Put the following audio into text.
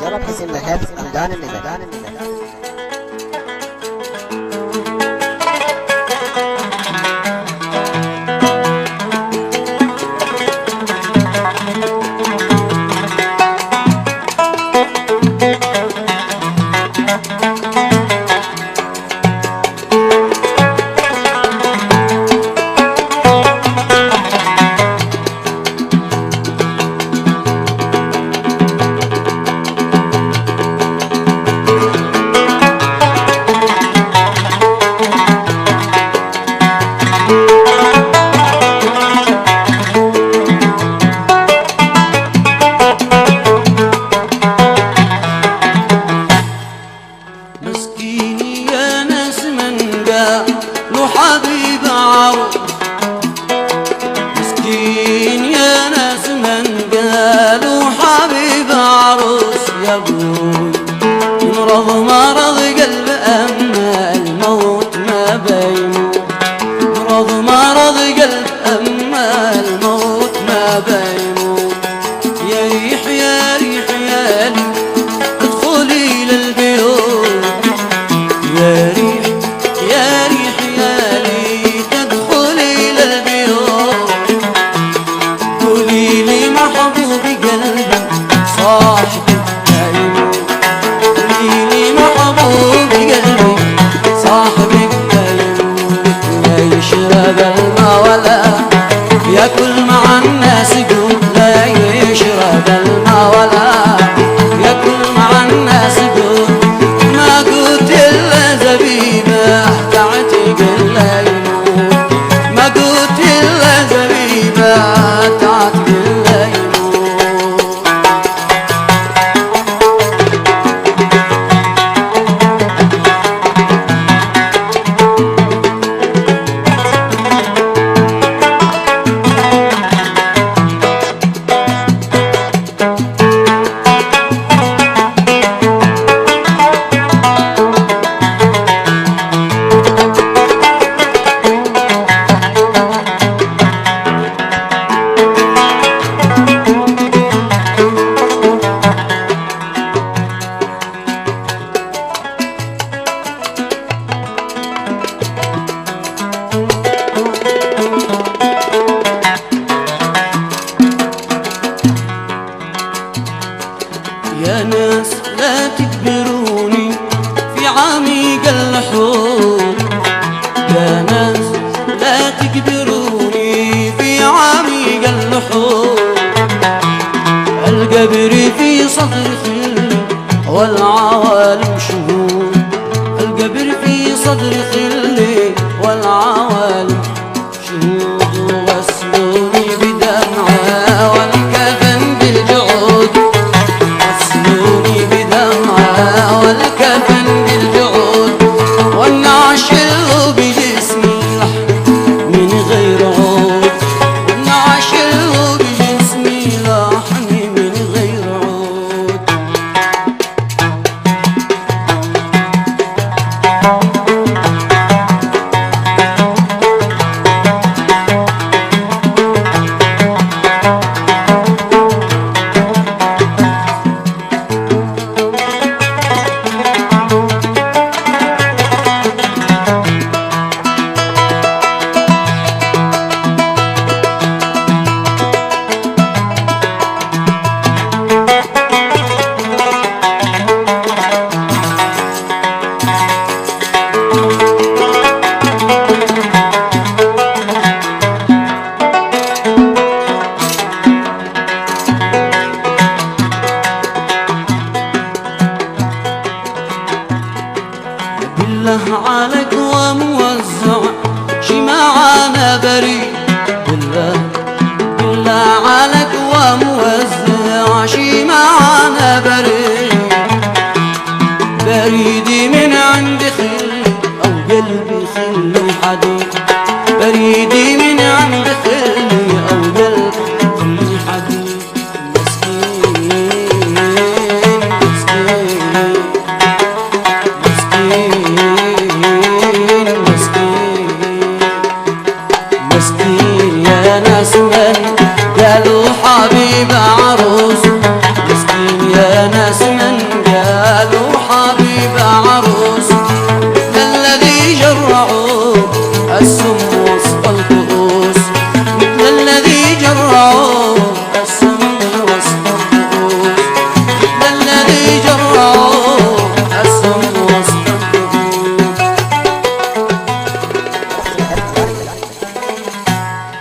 جرب حسين لهب ميدان الندى. له حبيب عروس مسكين يا ناس من قالوا حبيب عروس يا ابوي مرض مرض قلب أما الموت ما بيموت مرض مرض قلب أما الموت ما بيموت يا ريح يا ريح يا لي ادخلي للبيوت يا ريح يا ريح يا لي تدخلي للبيوت قولي لي محبوب قلبي صاحبي لا يموت قولي لي محبوب قلبي صاحبي لا يموت لا يشرب الماء ولا ياكل مع الناس يقول لا يشرب الماء ولا ياكل مع الناس يقول ما قلت الا زبيبه تعتقل لا يموت ما قلت الا زبيبه تعتقل لا يموت يا ناس لا تكبروني في عميق اللحوم يا ناس لا تكبروني في عميق اللحوم القبر في صدر خلي والعوالم شو